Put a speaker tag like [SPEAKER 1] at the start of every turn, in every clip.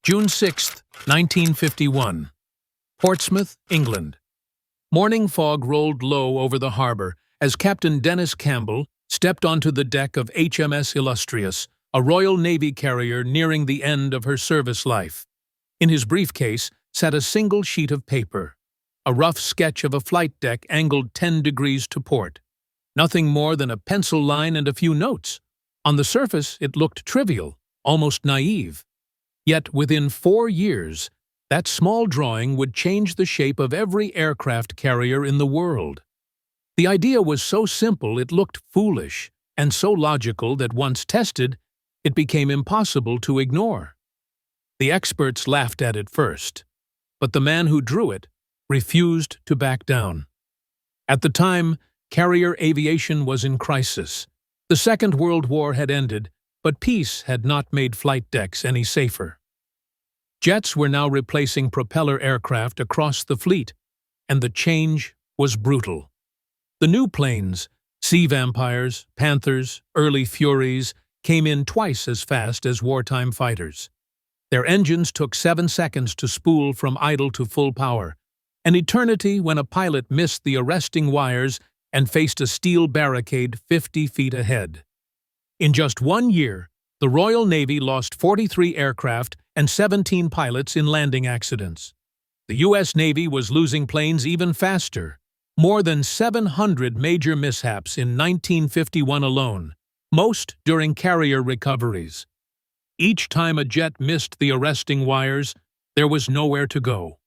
[SPEAKER 1] June 6, 1951. Portsmouth, England. Morning fog rolled low over the harbor as Captain Dennis Campbell stepped onto the deck of HMS Illustrious, a Royal Navy carrier nearing the end of her service life. In his briefcase sat a single sheet of paper, a rough sketch of a flight deck angled 10 degrees to port. Nothing more than a pencil line and a few notes. On the surface, it looked trivial, almost naive. Yet within 4 years, that small drawing would change the shape of every aircraft carrier in the world. The idea was so simple it looked foolish, and so logical that once tested, it became impossible to ignore. The experts laughed at it first, but the man who drew it refused to back down. At the time, carrier aviation was in crisis. The Second World War had ended, but peace had not made flight decks any safer. Jets were now replacing propeller aircraft across the fleet, and the change was brutal. The new planes, Sea Vampires, Panthers, early Furies, came in twice as fast as wartime fighters. Their engines took 7 seconds to spool from idle to full power, an eternity when a pilot missed the arresting wires and faced a steel barricade 50 feet ahead. In just 1 year, the Royal Navy lost 43 aircraft and 17 pilots in landing accidents. The U.S. Navy was losing planes even faster. More than 700 major mishaps in 1951 alone, most during carrier recoveries. Each time a jet missed the arresting wires, there was nowhere to go.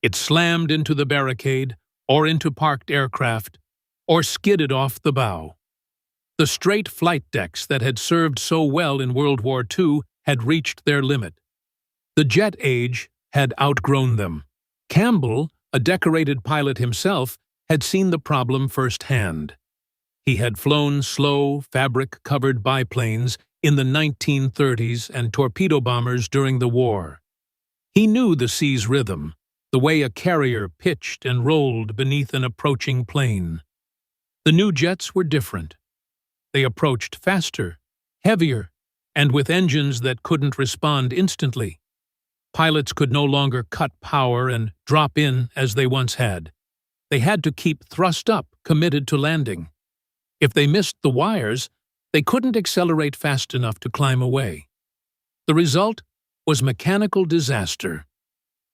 [SPEAKER 1] It slammed into the barricade, or into parked aircraft, or skidded off the bow. The straight flight decks that had served so well in World War II had reached their limit. The jet age had outgrown them. Campbell, a decorated pilot himself, had seen the problem firsthand. He had flown slow, fabric-covered biplanes in the 1930s and torpedo bombers during the war. He knew the sea's rhythm, the way a carrier pitched and rolled beneath an approaching plane. The new jets were different. They approached faster, heavier, and with engines that couldn't respond instantly. Pilots could no longer cut power and drop in as they once had. They had to keep thrust up, committed to landing. If they missed the wires, they couldn't accelerate fast enough to climb away. The result was mechanical disaster.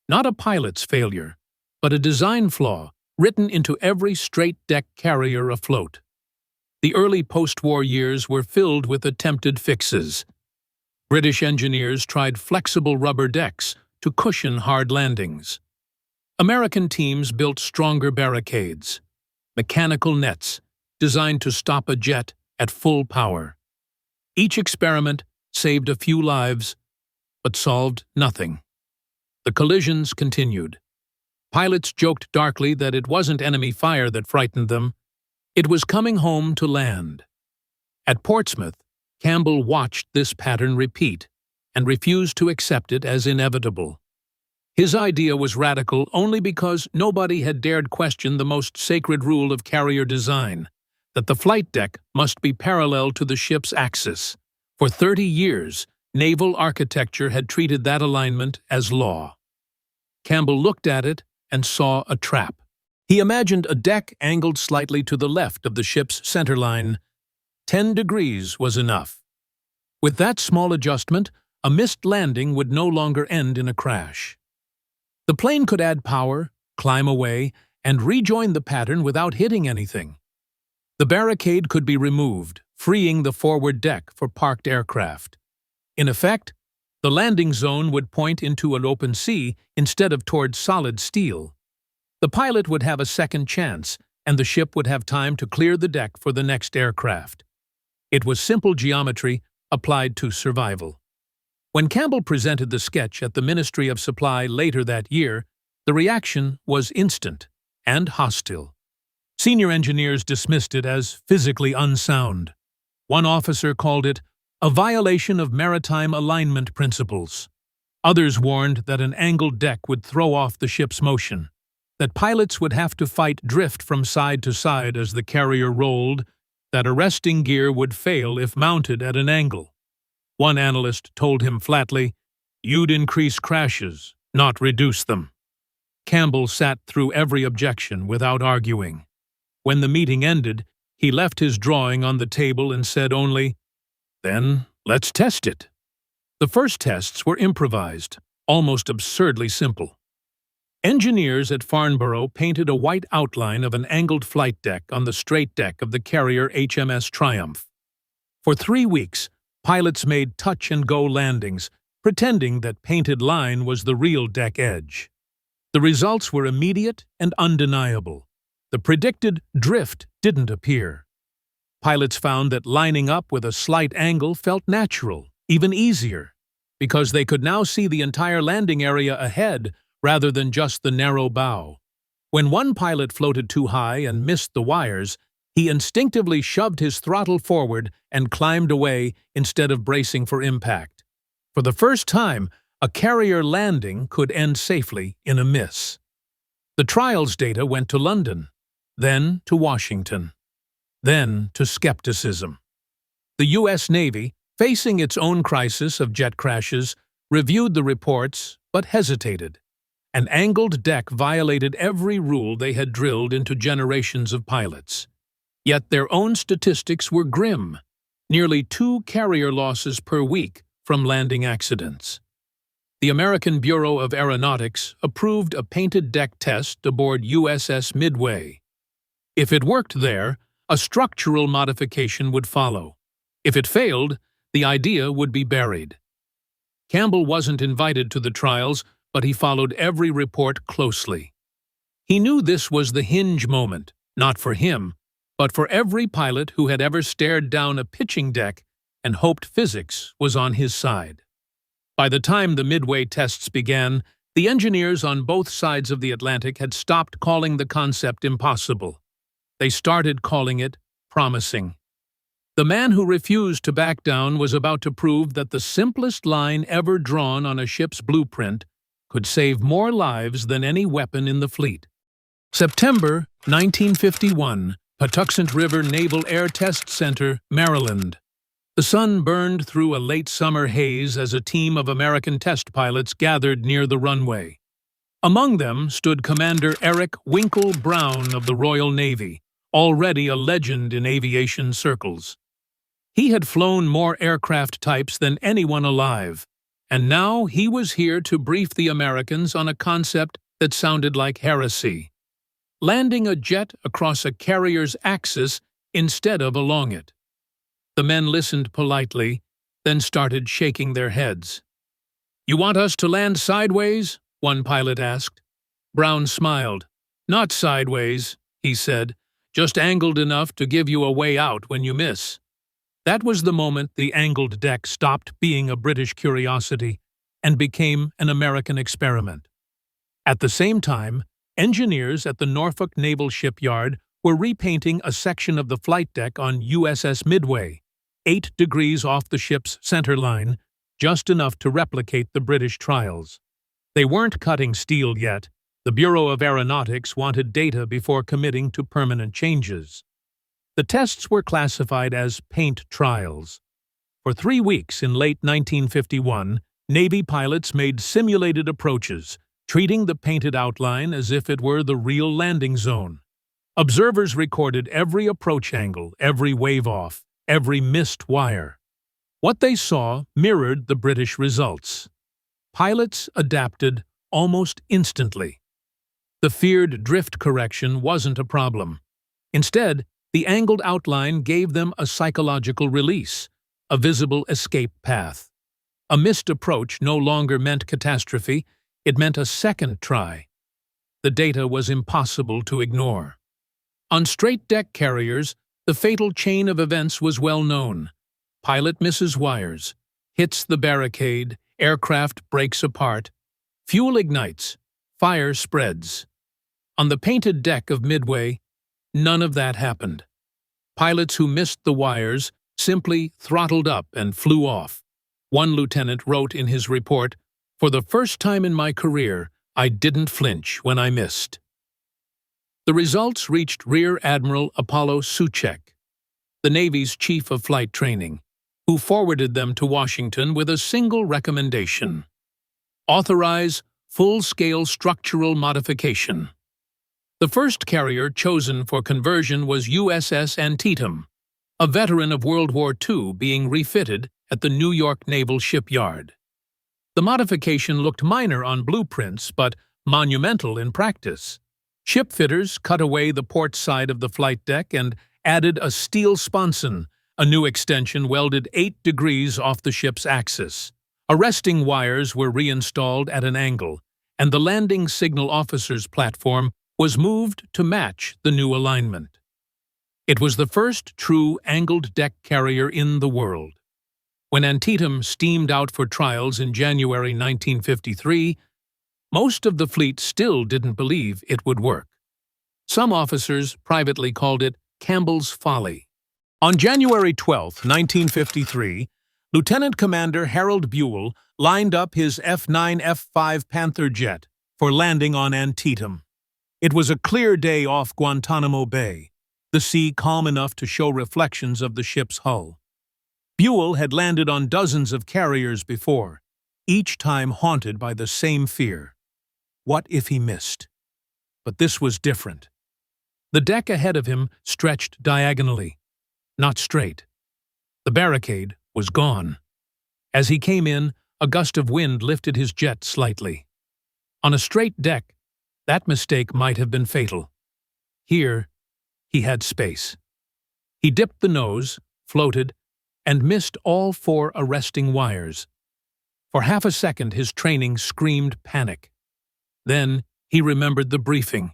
[SPEAKER 1] Not a pilot's failure, but a design flaw written into every straight-deck carrier afloat. The early post-war years were filled with attempted fixes. British engineers tried flexible rubber decks to cushion hard landings. American teams built stronger barricades, mechanical nets designed to stop a jet at full power. Each experiment saved a few lives, but solved nothing. The collisions continued. Pilots joked darkly that it wasn't enemy fire that frightened them. It was coming home to land. At Portsmouth, Campbell watched this pattern repeat and refused to accept it as inevitable. His idea was radical only because nobody had dared question the most sacred rule of carrier design, that the flight deck must be parallel to the ship's axis. For 30 years, naval architecture had treated that alignment as law. Campbell looked at it and saw a trap. He imagined a deck angled slightly to the left of the ship's centerline. 10 degrees was enough. With that small adjustment, a missed landing would no longer end in a crash. The plane could add power, climb away, and rejoin the pattern without hitting anything. The barricade could be removed, freeing the forward deck for parked aircraft. In effect, the landing zone would point into an open sea instead of toward solid steel. The pilot would have a second chance, and the ship would have time to clear the deck for the next aircraft. It was simple geometry applied to survival. When Campbell presented the sketch at the Ministry of Supply later that year, the reaction was instant and hostile. Senior engineers dismissed it as physically unsound. One officer called it a violation of maritime alignment principles. Others warned that an angled deck would throw off the ship's motion, that pilots would have to fight drift from side to side as the carrier rolled, that arresting gear would fail if mounted at an angle. One analyst told him flatly, you'd increase crashes, not reduce them." Campbell sat through every objection without arguing. When the meeting ended, he left his drawing on the table and said only, "Then let's test it." The first tests were improvised, almost absurdly simple. Engineers at Farnborough painted a white outline of an angled flight deck on the straight deck of the carrier HMS Triumph. For 3 weeks, pilots made touch-and-go landings, pretending that painted line was the real deck edge. The results were immediate and undeniable. The predicted drift didn't appear. Pilots found that lining up with a slight angle felt natural, even easier, because they could now see the entire landing area ahead rather than just the narrow bow. When one pilot floated too high and missed the wires, he instinctively shoved his throttle forward and climbed away instead of bracing for impact. For the first time, a carrier landing could end safely in a miss. The trials data went to London, then to Washington, then to skepticism. The U.S. Navy, facing its own crisis of jet crashes, reviewed the reports but hesitated. An angled deck violated every rule they had drilled into generations of pilots. Yet their own statistics were grim, nearly 2 carrier losses per week from landing accidents. The American Bureau of Aeronautics approved a painted deck test aboard USS Midway. If it worked there, a structural modification would follow. If it failed, the idea would be buried. Campbell wasn't invited to the trials, but he followed every report closely. He knew this was the hinge moment, not for him, but for every pilot who had ever stared down a pitching deck and hoped physics was on his side. By the time the Midway tests began, the engineers on both sides of the Atlantic had stopped calling the concept impossible. They started calling it promising. The man who refused to back down was about to prove that the simplest line ever drawn on a ship's blueprint could save more lives than any weapon in the fleet. September 1951, Patuxent River Naval Air Test Center, Maryland. The sun burned through a late summer haze as a team of American test pilots gathered near the runway. Among them stood Commander Eric Winkle Brown of the Royal Navy, already a legend in aviation circles. He had flown more aircraft types than anyone alive, and now he was here to brief the Americans on a concept that sounded like heresy: landing a jet across a carrier's axis instead of along it. The men listened politely, then started shaking their heads. "You want us to land sideways?" one pilot asked. Brown smiled. "Not sideways," he said, "just angled enough to give you a way out when you miss." That was the moment the angled deck stopped being a British curiosity and became an American experiment. At the same time, engineers at the Norfolk Naval Shipyard were repainting a section of the flight deck on USS Midway, 8 degrees off the ship's center line, just enough to replicate the British trials. They weren't cutting steel yet. The Bureau of Aeronautics wanted data before committing to permanent changes. The tests were classified as paint trials. For 3 weeks in late 1951, Navy pilots made simulated approaches, treating the painted outline as if it were the real landing zone. Observers recorded every approach angle, every wave-off, every missed wire. What they saw mirrored the British results. Pilots adapted almost instantly. The feared drift correction wasn't a problem. Instead, the angled outline gave them a psychological release, a visible escape path. A missed approach no longer meant catastrophe, it meant a second try. The data was impossible to ignore. On straight-deck carriers, the fatal chain of events was well known. Pilot misses wires, hits the barricade, aircraft breaks apart, fuel ignites, fire spreads. On the painted deck of Midway, none of that happened. Pilots who missed the wires simply throttled up and flew off. One lieutenant wrote in his report, "For the first time in my career, I didn't flinch when I missed." The results reached Rear Admiral Apollo Souchek, the Navy's chief of flight training, who forwarded them to Washington with a single recommendation: Authorize full-scale structural modification. The first carrier chosen for conversion was USS Antietam, a veteran of World War II being refitted at the New York Naval Shipyard. The modification looked minor on blueprints but monumental in practice. Shipfitters cut away the port side of the flight deck and added a steel sponson, a new extension welded 8 degrees off the ship's axis. Arresting wires were reinstalled at an angle, and the landing signal officer's platform was moved to match the new alignment. It was the first true angled deck carrier in the world. When Antietam steamed out for trials in January 1953, most of the fleet still didn't believe it would work. Some officers privately called it Campbell's folly. On January 12, 1953, Lieutenant Commander Harold Buell lined up his F-9 F-5 Panther jet for landing on Antietam. It was a clear day off Guantanamo Bay, the sea calm enough to show reflections of the ship's hull. Buell had landed on dozens of carriers before, each time haunted by the same fear. What if he missed? But this was different. The deck ahead of him stretched diagonally, not straight. The barricade was gone. As he came in, a gust of wind lifted his jet slightly. On a straight deck, that mistake might have been fatal. Here, he had space. He dipped the nose, floated, and missed all 4 arresting wires. For half a second, his training screamed panic. Then, he remembered the briefing.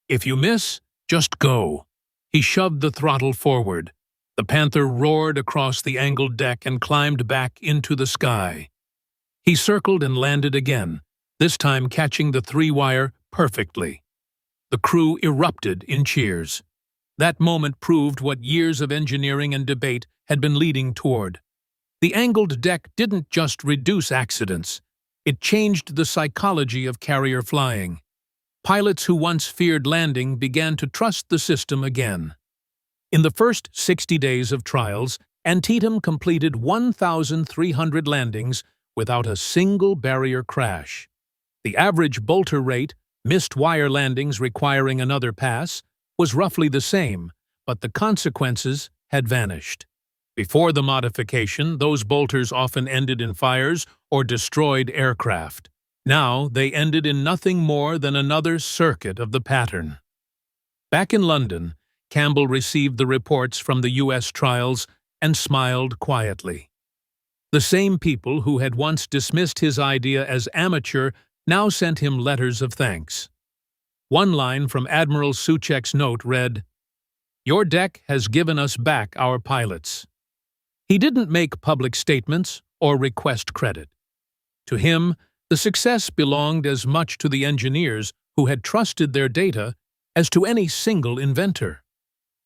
[SPEAKER 1] If you miss, just go. He shoved the throttle forward. The Panther roared across the angled deck and climbed back into the sky. He circled and landed again, this time catching the 3-wire perfectly. The crew erupted in cheers. That moment proved what years of engineering and debate had been leading toward. The angled deck didn't just reduce accidents. It changed the psychology of carrier flying. Pilots who once feared landing began to trust the system again. In the first 60 days of trials, Antietam completed 1,300 landings without a single barrier crash. The average bolter rate, missed wire landings requiring another pass, was roughly the same, but the consequences had vanished. Before the modification, those bolters often ended in fires or destroyed aircraft. Now they ended in nothing more than another circuit of the pattern. Back in London, Campbell received the reports from the U.S. trials and smiled quietly. The same people who had once dismissed his idea as amateur now sent him letters of thanks. One line from Admiral Souchek's note read, "Your deck has given us back our pilots." He didn't make public statements or request credit. To him, the success belonged as much to the engineers who had trusted their data as to any single inventor.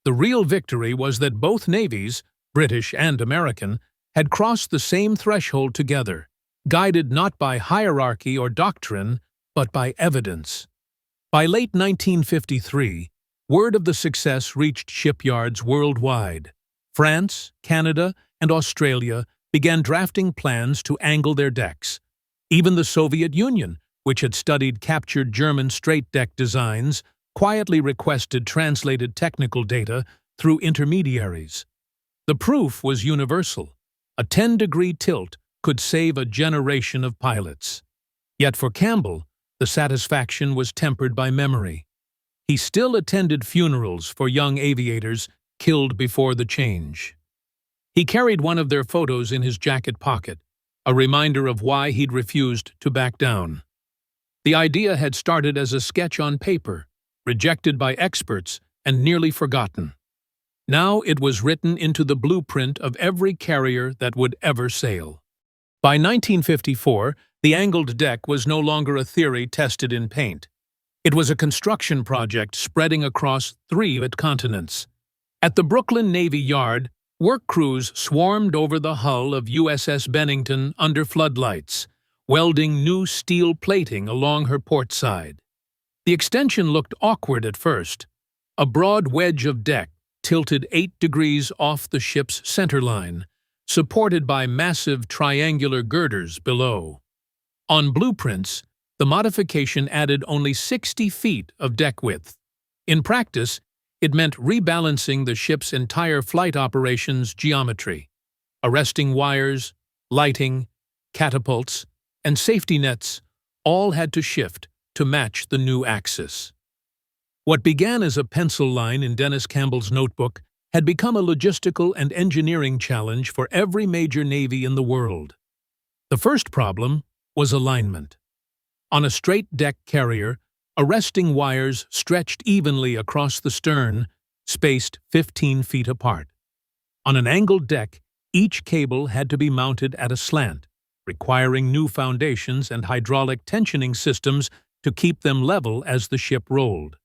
[SPEAKER 1] The real victory was that both navies, British and American, had crossed the same threshold together, guided not by hierarchy or doctrine, but by evidence. By late 1953, word of the success reached shipyards worldwide. France, Canada, and Australia began drafting plans to angle their decks. Even the Soviet Union, which had studied captured German straight-deck designs, quietly requested translated technical data through intermediaries. The proof was universal. A 10-degree tilt could save a generation of pilots. Yet for Campbell, the satisfaction was tempered by memory. He still attended funerals for young aviators killed before the change. He carried one of their photos in his jacket pocket, a reminder of why he'd refused to back down. The idea had started as a sketch on paper, rejected by experts and nearly forgotten. Now it was written into the blueprint of every carrier that would ever sail. By 1954, the angled deck was no longer a theory tested in paint. It was a construction project spreading across 3 continents. At the Brooklyn Navy Yard, work crews swarmed over the hull of USS Bennington under floodlights, welding new steel plating along her port side. The extension looked awkward at first. A broad wedge of deck tilted 8 degrees off the ship's centerline, supported by massive triangular girders below. On blueprints, the modification added only 60 feet of deck width. In practice, it meant rebalancing the ship's entire flight operations geometry. Arresting wires, lighting, catapults, and safety nets all had to shift to match the new axis. What began as a pencil line in Dennis Campbell's notebook had become a logistical and engineering challenge for every major navy in the world. The first problem was alignment. On a straight-deck carrier, arresting wires stretched evenly across the stern, spaced 15 feet apart. On an angled deck, each cable had to be mounted at a slant, requiring new foundations and hydraulic tensioning systems to keep them level as the ship rolled.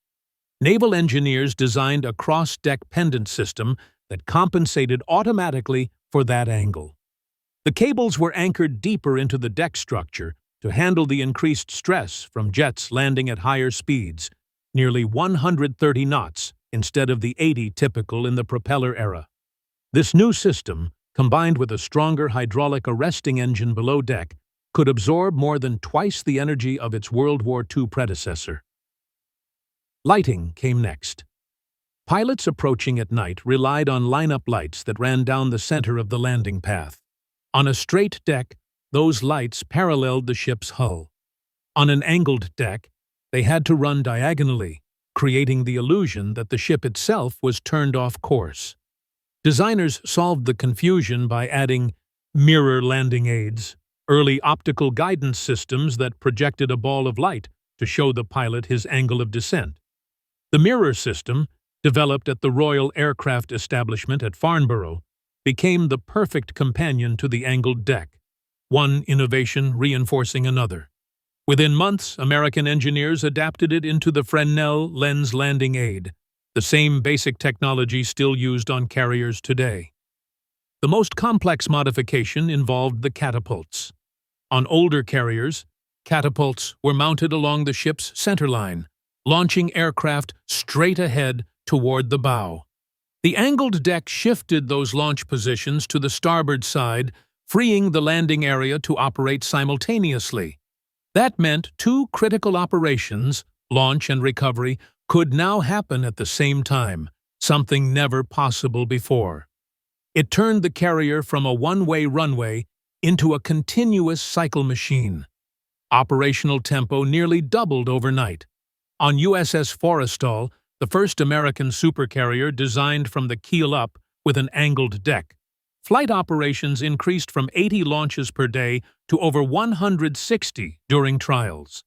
[SPEAKER 1] Naval engineers designed a cross-deck pendant system that compensated automatically for that angle. The cables were anchored deeper into the deck structure to handle the increased stress from jets landing at higher speeds, nearly 130 knots instead of the 80 typical in the propeller era. This new system, combined with a stronger hydraulic arresting engine below deck, could absorb more than twice the energy of its World War II predecessor. Lighting came next. Pilots approaching at night relied on lineup lights that ran down the center of the landing path. On a straight deck, those lights paralleled the ship's hull. On an angled deck, they had to run diagonally, creating the illusion that the ship itself was turned off course. Designers solved the confusion by adding mirror landing aids, early optical guidance systems that projected a ball of light to show the pilot his angle of descent. The mirror system, developed at the Royal Aircraft Establishment at Farnborough, became the perfect companion to the angled deck, one innovation reinforcing another. Within months, American engineers adapted it into the Fresnel lens landing aid, the same basic technology still used on carriers today. The most complex modification involved the catapults. On older carriers, catapults were mounted along the ship's centerline, launching aircraft straight ahead toward the bow. The angled deck shifted those launch positions to the starboard side, freeing the landing area to operate simultaneously. That meant two critical operations, launch and recovery, could now happen at the same time, something never possible before. It turned the carrier from a one-way runway into a continuous cycle machine. Operational tempo nearly doubled overnight. On USS Forrestal, the first American supercarrier designed from the keel up with an angled deck, flight operations increased from 80 launches per day to over 160 during trials.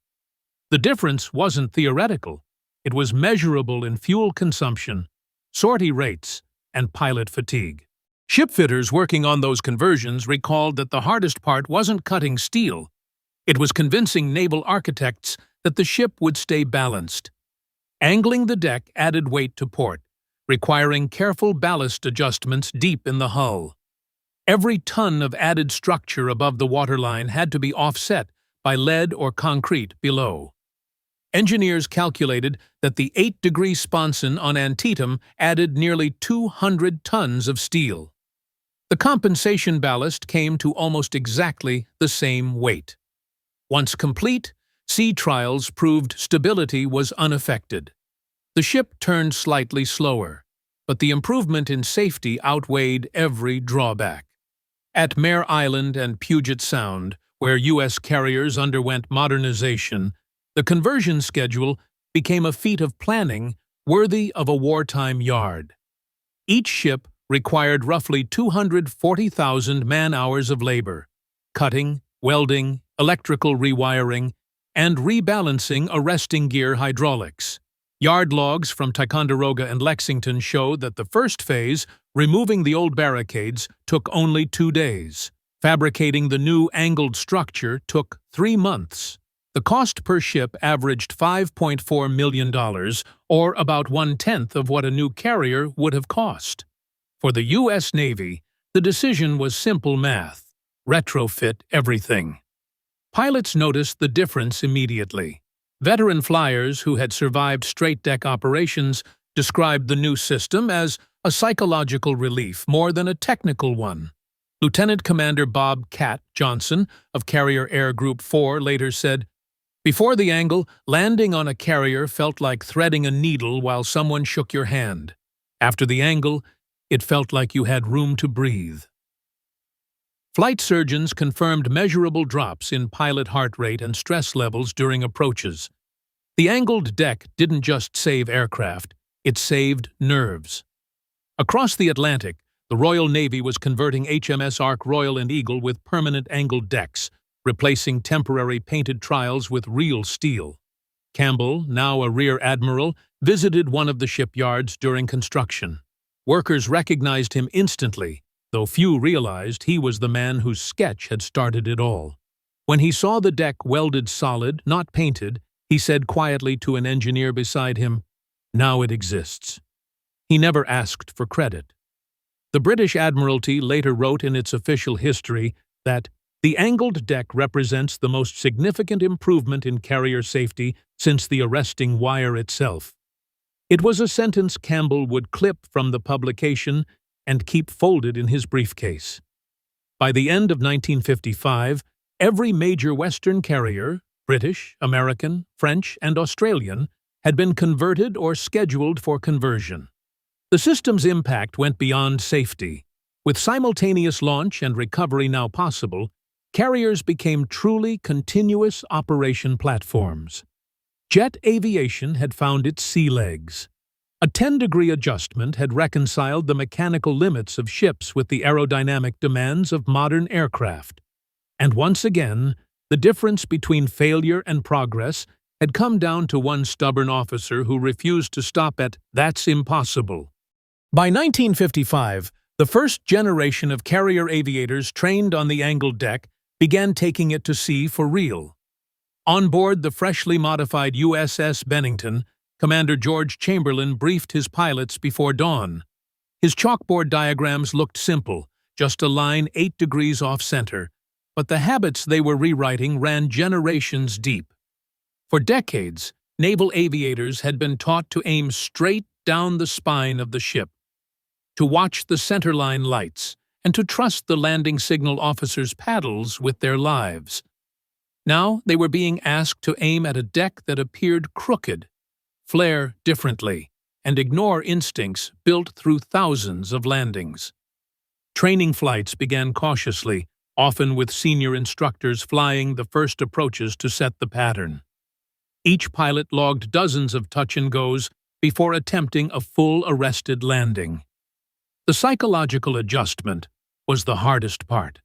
[SPEAKER 1] The difference wasn't theoretical. It was measurable in fuel consumption, sortie rates, and pilot fatigue. Shipfitters working on those conversions recalled that the hardest part wasn't cutting steel. It was convincing naval architects that the ship would stay balanced. Angling the deck added weight to port, requiring careful ballast adjustments deep in the hull. Every ton of added structure above the waterline had to be offset by lead or concrete below. Engineers calculated that the 8-degree sponson on Antietam added nearly 200 tons of steel. The compensation ballast came to almost exactly the same weight. Once complete, sea trials proved stability was unaffected. The ship turned slightly slower, but the improvement in safety outweighed every drawback. At Mare Island and Puget Sound, where U.S. carriers underwent modernization, the conversion schedule became a feat of planning worthy of a wartime yard. Each ship required roughly 240,000 man-hours of labor, cutting, welding, electrical rewiring, and rebalancing arresting gear hydraulics. Yard logs from Ticonderoga and Lexington show that the first phase, removing the old barricades, took only 2 days. Fabricating the new angled structure took 3 months. The cost per ship averaged $5.4 million, or about 1/10 of what a new carrier would have cost. For the U.S. Navy, the decision was simple math: retrofit everything. Pilots noticed the difference immediately. Veteran flyers who had survived straight-deck operations described the new system as a psychological relief more than a technical one. Lieutenant Commander Bob "Cat" Johnson of Carrier Air Group 4 later said, "Before the angle, landing on a carrier felt like threading a needle while someone shook your hand. After the angle, it felt like you had room to breathe." Flight surgeons confirmed measurable drops in pilot heart rate and stress levels during approaches. The angled deck didn't just save aircraft, it saved nerves. Across the Atlantic, the Royal Navy was converting HMS Ark Royal and Eagle with permanent angled decks, replacing temporary painted trials with real steel. Campbell, now a rear admiral, visited one of the shipyards during construction. Workers recognized him instantly, though few realized he was the man whose sketch had started it all. When he saw the deck welded solid, not painted, he said quietly to an engineer beside him, "Now it exists." He never asked for credit. The British Admiralty later wrote in its official history that the angled deck represents the most significant improvement in carrier safety since the arresting wire itself. It was a sentence Campbell would clip from the publication and keep folded in his briefcase. By the end of 1955, every major Western carrier, British, American, French, and Australian, had been converted or scheduled for conversion. The system's impact went beyond safety. With simultaneous launch and recovery now possible, carriers became truly continuous operation platforms. Jet aviation had found its sea legs. A 10-degree adjustment had reconciled the mechanical limits of ships with the aerodynamic demands of modern aircraft. And once again, the difference between failure and progress had come down to one stubborn officer who refused to stop at "That's impossible." By 1955, the first generation of carrier aviators trained on the angled deck began taking it to sea for real. On board the freshly modified USS Bennington, Commander George Chamberlain briefed his pilots before dawn. His chalkboard diagrams looked simple, just a line 8 degrees off-center, but the habits they were rewriting ran generations deep. For decades, naval aviators had been taught to aim straight down the spine of the ship, to watch the centerline lights, and to trust the landing signal officers' paddles with their lives. Now they were being asked to aim at a deck that appeared crooked, flare differently, and ignore instincts built through thousands of landings. Training flights began cautiously, often with senior instructors flying the first approaches to set the pattern. Each pilot logged dozens of touch-and-goes before attempting a full arrested landing. The psychological adjustment was the hardest part.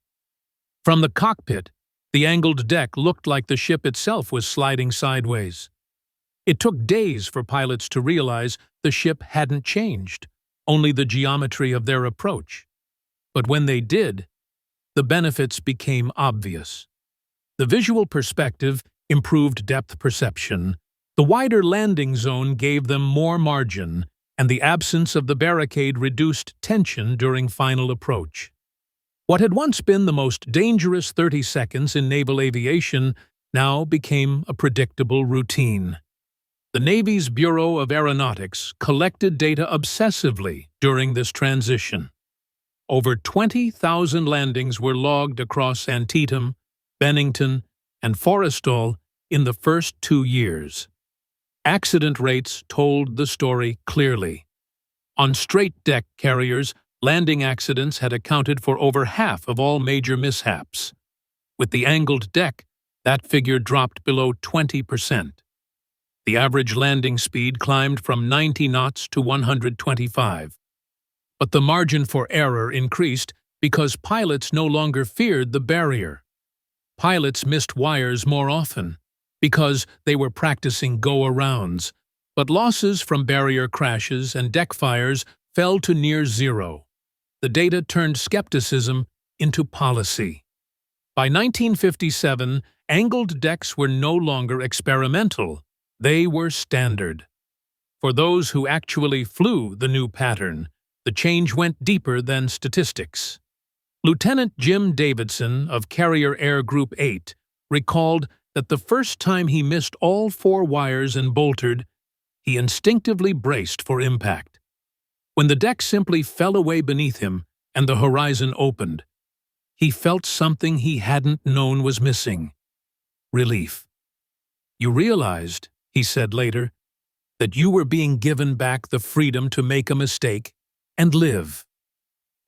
[SPEAKER 1] From the cockpit, the angled deck looked like the ship itself was sliding sideways. It took days for pilots to realize the ship hadn't changed, only the geometry of their approach. But when they did, the benefits became obvious. The visual perspective improved depth perception, the wider landing zone gave them more margin, and the absence of the barricade reduced tension during final approach. What had once been the most dangerous 30 seconds in naval aviation now became a predictable routine. The Navy's Bureau of Aeronautics collected data obsessively during this transition. Over 20,000 landings were logged across Antietam, Bennington, and Forrestal in the first 2 years. Accident rates told the story clearly. On straight-deck carriers, landing accidents had accounted for over half of all major mishaps. With the angled deck, that figure dropped below 20%. The average landing speed climbed from 90 knots to 125. But the margin for error increased because pilots no longer feared the barrier. Pilots missed wires more often because they were practicing go-arounds, but losses from barrier crashes and deck fires fell to near zero. The data turned skepticism into policy. By 1957, angled decks were no longer experimental. They were standard. For those who actually flew the new pattern, the change went deeper than statistics. Lieutenant Jim Davidson of Carrier Air Group 8 recalled that the first time he missed all 4 wires and bolted, he instinctively braced for impact. When the deck simply fell away beneath him and the horizon opened, he felt something he hadn't known was missing: relief. "You realized," he said later, "that you were being given back the freedom to make a mistake and live."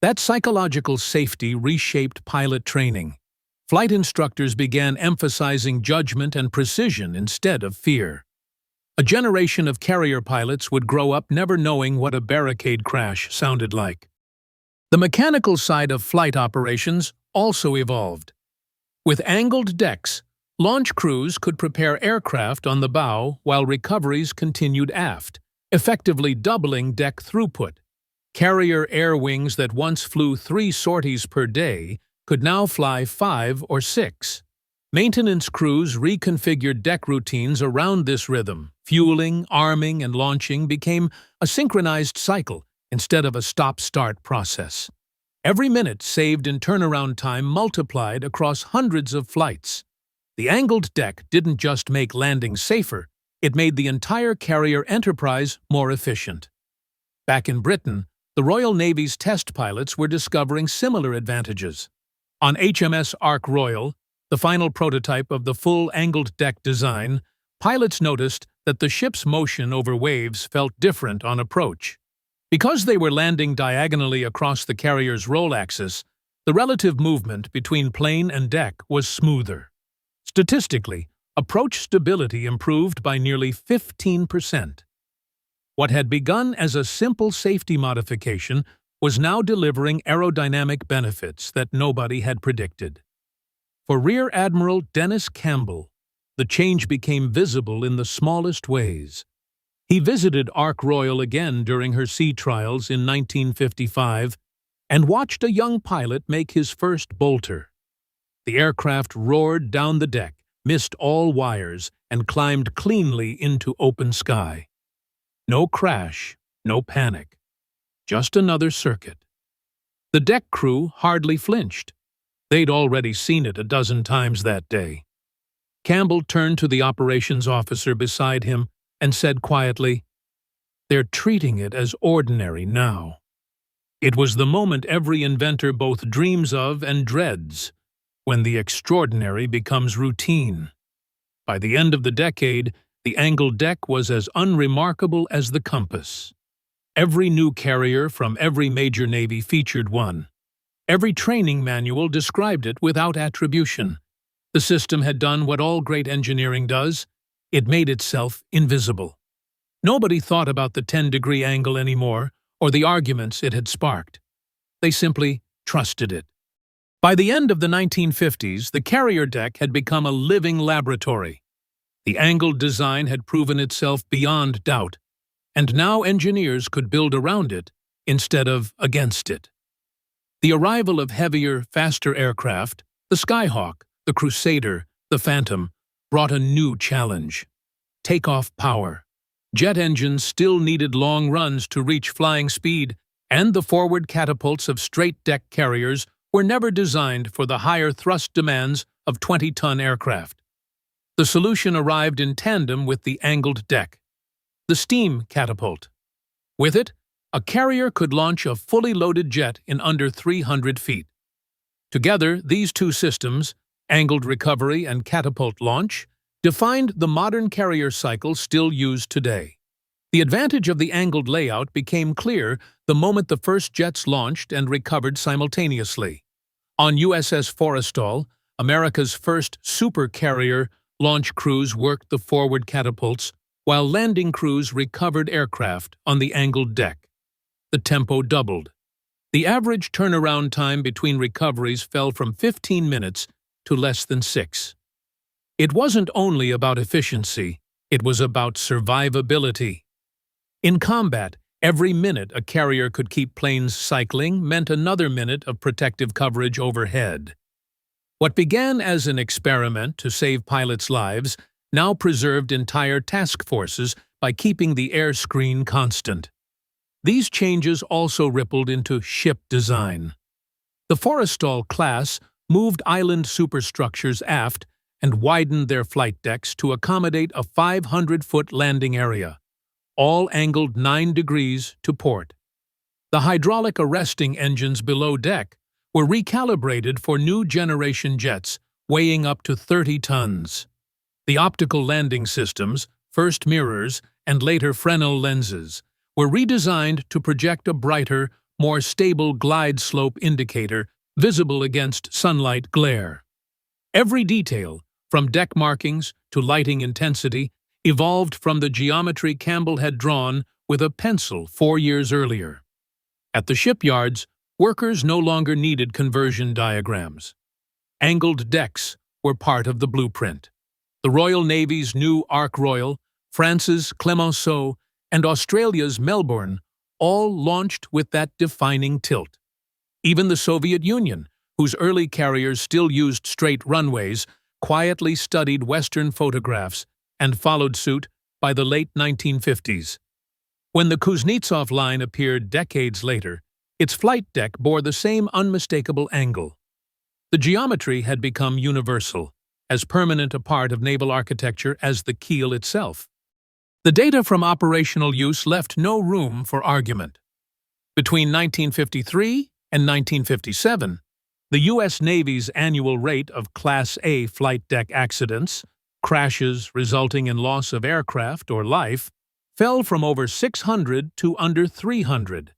[SPEAKER 1] That psychological safety reshaped pilot training. Flight instructors began emphasizing judgment and precision instead of fear. A generation of carrier pilots would grow up never knowing what a barricade crash sounded like. The mechanical side of flight operations also evolved. With angled decks, launch crews could prepare aircraft on the bow while recoveries continued aft, effectively doubling deck throughput. Carrier air wings that once flew 3 sorties per day could now fly 5 or 6. Maintenance crews reconfigured deck routines around this rhythm. Fueling, arming, and launching became a synchronized cycle instead of a stop-start process. Every minute saved in turnaround time multiplied across hundreds of flights. The angled deck didn't just make landing safer, it made the entire carrier enterprise more efficient. Back in Britain, the Royal Navy's test pilots were discovering similar advantages. On HMS Ark Royal, the final prototype of the full angled deck design, pilots noticed that the ship's motion over waves felt different on approach. Because they were landing diagonally across the carrier's roll axis, the relative movement between plane and deck was smoother. Statistically, approach stability improved by nearly 15%. What had begun as a simple safety modification was now delivering aerodynamic benefits that nobody had predicted. For Rear Admiral Dennis Campbell, the change became visible in the smallest ways. He visited Ark Royal again during her sea trials in 1955 and watched a young pilot make his first bolter. The aircraft roared down the deck, missed all wires, and climbed cleanly into open sky. No crash, no panic. Just another circuit. The deck crew hardly flinched. They'd already seen it a dozen times that day. Campbell turned to the operations officer beside him and said quietly, "They're treating it as ordinary now." It was the moment every inventor both dreams of and dreads, when the extraordinary becomes routine. By the end of the decade, the angled deck was as unremarkable as the compass. Every new carrier from every major navy featured one. Every training manual described it without attribution. The system had done what all great engineering does: it made itself invisible. Nobody thought about the 10-degree angle anymore, or the arguments it had sparked. They simply trusted it. By the end of the 1950s, the carrier deck had become a living laboratory. The angled design had proven itself beyond doubt, and now engineers could build around it instead of against it. The arrival of heavier, faster aircraft, the Skyhawk, the Crusader, the Phantom, brought a new challenge: takeoff power. Jet engines still needed long runs to reach flying speed, and the forward catapults of straight-deck carriers were never designed for the higher thrust demands of 20-ton aircraft. The solution arrived in tandem with the angled deck: the steam catapult. With it, a carrier could launch a fully loaded jet in under 300 feet. Together, these two systems, angled recovery and catapult launch, defined the modern carrier cycle still used today. The advantage of the angled layout became clear the moment the first jets launched and recovered simultaneously. On USS Forrestal, America's first supercarrier, launch crews worked the forward catapults, while landing crews recovered aircraft on the angled deck. The tempo doubled. The average turnaround time between recoveries fell from 15 minutes to less than 6. It wasn't only about efficiency, it was about survivability. In combat, every minute a carrier could keep planes cycling meant another minute of protective coverage overhead. What began as an experiment to save pilots' lives now preserved entire task forces by keeping the air screen constant. These changes also rippled into ship design. The Forrestal class moved island superstructures aft and widened their flight decks to accommodate a 500-foot landing area, all angled 9 degrees to port. The hydraulic arresting engines below deck were recalibrated for new generation jets weighing up to 30 tons. The optical landing systems, first mirrors and later Fresnel lenses, were redesigned to project a brighter, more stable glide slope indicator visible against sunlight glare. Every detail, from deck markings to lighting intensity, evolved from the geometry Campbell had drawn with a pencil 4 years earlier. At the shipyards, workers no longer needed conversion diagrams. Angled decks were part of the blueprint. The Royal Navy's new Ark Royal, France's Clemenceau, and Australia's Melbourne all launched with that defining tilt. Even the Soviet Union, whose early carriers still used straight runways, quietly studied Western photographs and followed suit by the late 1950s. When the Kuznetsov line appeared decades later, its flight deck bore the same unmistakable angle. The geometry had become universal, as permanent a part of naval architecture as the keel itself. The data from operational use left no room for argument. Between 1953 and 1957, the U.S. Navy's annual rate of Class A flight deck accidents, crashes resulting in loss of aircraft or life, fell from over 600 to under 300.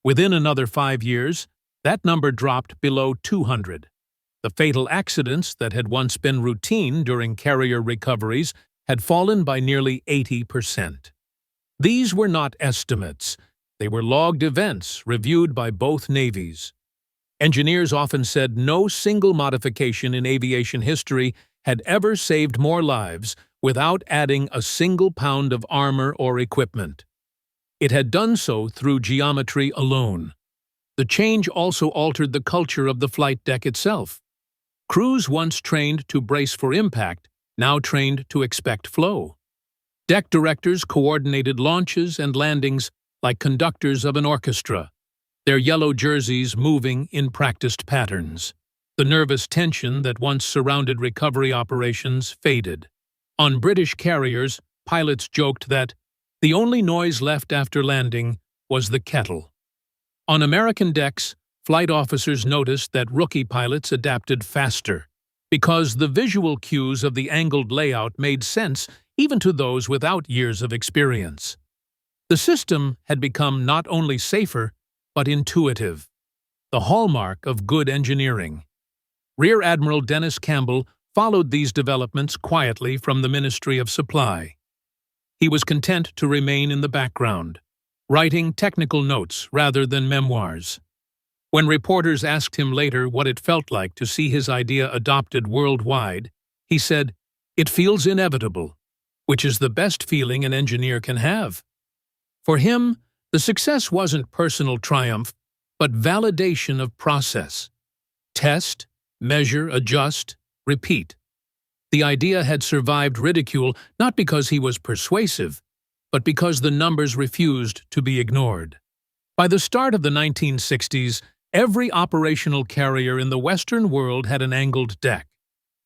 [SPEAKER 1] Within another 5 years, that number dropped below 200. The fatal accidents that had once been routine during carrier recoveries had fallen by nearly 80%. These were not estimates. They were logged events reviewed by both navies. Engineers often said no single modification in aviation history had ever saved more lives without adding a single pound of armor or equipment. It had done so through geometry alone. The change also altered the culture of the flight deck itself. Crews once trained to brace for impact, now trained to expect flow. Deck directors coordinated launches and landings like conductors of an orchestra, their yellow jerseys moving in practiced patterns. The nervous tension that once surrounded recovery operations faded. On British carriers, pilots joked that the only noise left after landing was the kettle. On American decks, flight officers noticed that rookie pilots adapted faster, because the visual cues of the angled layout made sense even to those without years of experience. The system had become not only safer, but intuitive, the hallmark of good engineering. Rear Admiral Dennis Campbell followed these developments quietly from the Ministry of Supply. He was content to remain in the background, writing technical notes rather than memoirs. When reporters asked him later what it felt like to see his idea adopted worldwide, he said, "It feels inevitable," which is the best feeling an engineer can have. For him, the success wasn't personal triumph, but validation of process. Test, measure, adjust, repeat. The idea had survived ridicule not because he was persuasive, but because the numbers refused to be ignored. By the start of the 1960s, every operational carrier in the Western world had an angled deck.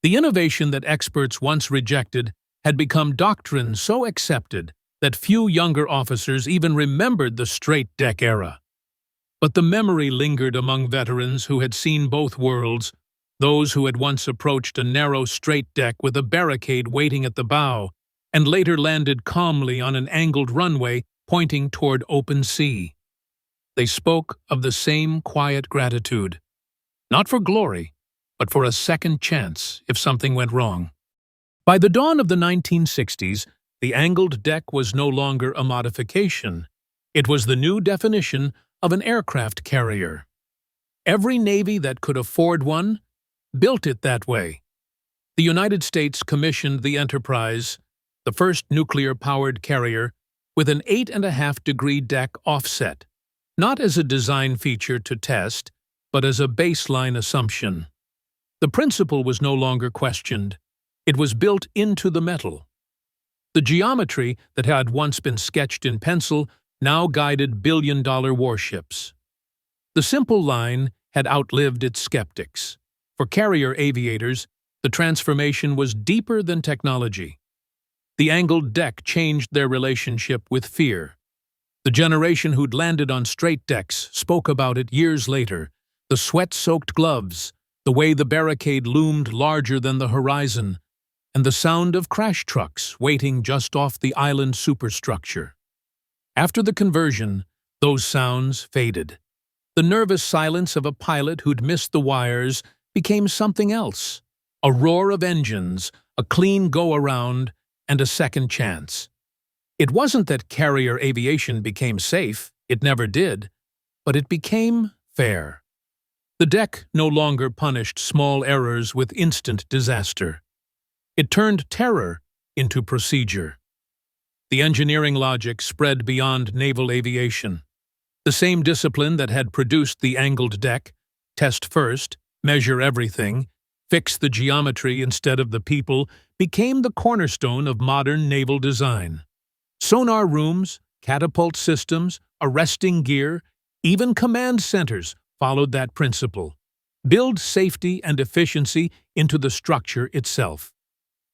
[SPEAKER 1] The innovation that experts once rejected had become doctrine so accepted that few younger officers even remembered the straight deck era. But the memory lingered among veterans who had seen both worlds, those who had once approached a narrow straight deck with a barricade waiting at the bow, and later landed calmly on an angled runway pointing toward open sea. They spoke of the same quiet gratitude, not for glory, but for a second chance if something went wrong. By the dawn of the 1960s, the angled deck was no longer a modification. It was the new definition of an aircraft carrier. Every navy that could afford one built it that way. The United States commissioned the Enterprise, the first nuclear-powered carrier, with an 8.5-degree deck offset, not as a design feature to test, but as a baseline assumption. The principle was no longer questioned. It was built into the metal. The geometry that had once been sketched in pencil now guided billion-dollar warships. The simple line had outlived its skeptics. For carrier aviators, the transformation was deeper than technology. The angled deck changed their relationship with fear. The generation who'd landed on straight decks spoke about it years later, The sweat-soaked gloves, the way the barricade loomed larger than the horizon, and the sound of crash trucks waiting just off the island superstructure. After the conversion, those sounds faded. The nervous silence of a pilot who'd missed the wires became something else. A roar of engines, a clean go-around, and a second chance. It wasn't that carrier aviation became safe, it never did, but it became fair. The deck no longer punished small errors with instant disaster. It turned terror into procedure. The engineering logic spread beyond naval aviation. The same discipline that had produced the angled deck, test first, measure everything, fix the geometry instead of the people, became the cornerstone of modern naval design. Sonar rooms, catapult systems, arresting gear, even command centers followed that principle. Build safety and efficiency into the structure itself.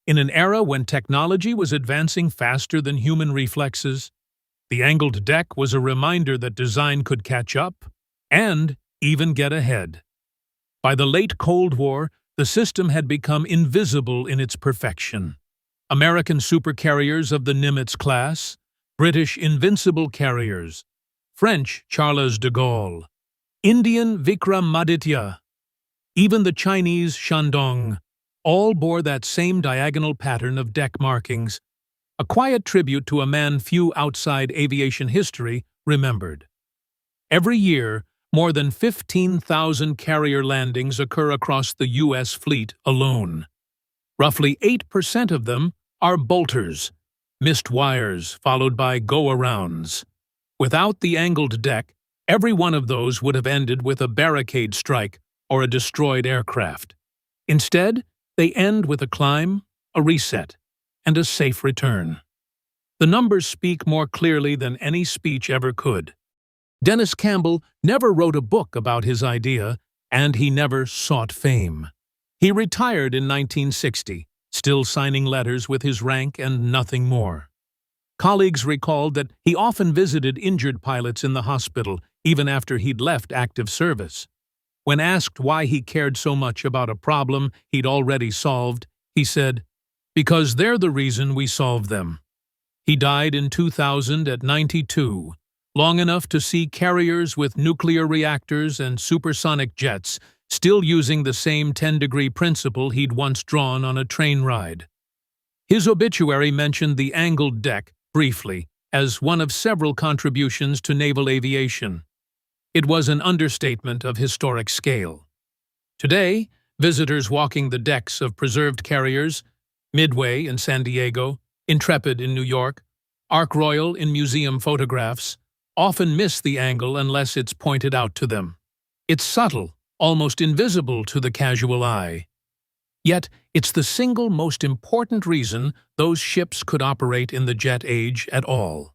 [SPEAKER 1] In an era when technology was advancing faster than human reflexes, the angled deck was a reminder that design could catch up and even get ahead. By the late Cold War, the system had become invisible in its perfection. American supercarriers of the Nimitz class, British invincible carriers, French Charles de Gaulle, Indian Vikramaditya, even the Chinese Shandong, all bore that same diagonal pattern of deck markings, a quiet tribute to a man few outside aviation history remembered. Every year, more than 15,000 carrier landings occur across the U.S. fleet alone. Roughly 8% of them are bolters, missed wires followed by go-arounds. Without the angled deck, every one of those would have ended with a barricade strike or a destroyed aircraft. Instead, they end with a climb, a reset, and a safe return. The numbers speak more clearly than any speech ever could. Dennis Campbell never wrote a book about his idea, and he never sought fame. He retired in 1960, still signing letters with his rank and nothing more. Colleagues recalled that he often visited injured pilots in the hospital, even after he'd left active service. When asked why he cared so much about a problem he'd already solved, he said, "Because they're the reason we solved them." He died in 2000 at 92, long enough to see carriers with nuclear reactors and supersonic jets still using the same 10-degree principle he'd once drawn on a train ride. His obituary mentioned the angled deck, briefly, as one of several contributions to naval aviation. It was an understatement of historic scale. Today, visitors walking the decks of preserved carriers, Midway in San Diego, Intrepid in New York, Ark Royal in museum photographs, often miss the angle unless it's pointed out to them. It's subtle, almost invisible to the casual eye. Yet, it's the single most important reason those ships could operate in the jet age at all.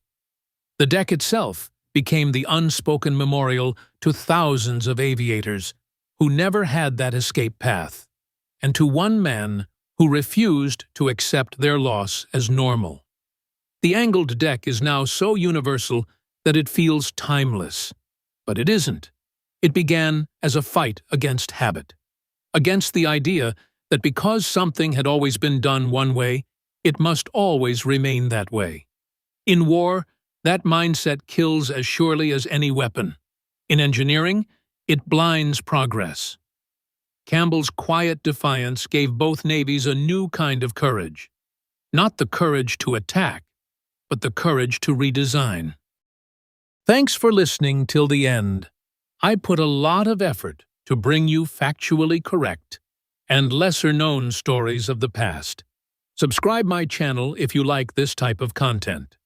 [SPEAKER 1] The deck itself became the unspoken memorial to thousands of aviators who never had that escape path, and to one man who refused to accept their loss as normal. The angled deck is now so universal that it feels timeless. But it isn't. It began as a fight against habit, against the idea that because something had always been done one way, it must always remain that way. In war, that mindset kills as surely as any weapon. In engineering, it blinds progress. Campbell's quiet defiance gave both navies a new kind of courage. Not the courage to attack, but the courage to redesign. Thanks for listening till the end. I put a lot of effort to bring you factually correct and lesser-known stories of the past. Subscribe my channel if you like this type of content.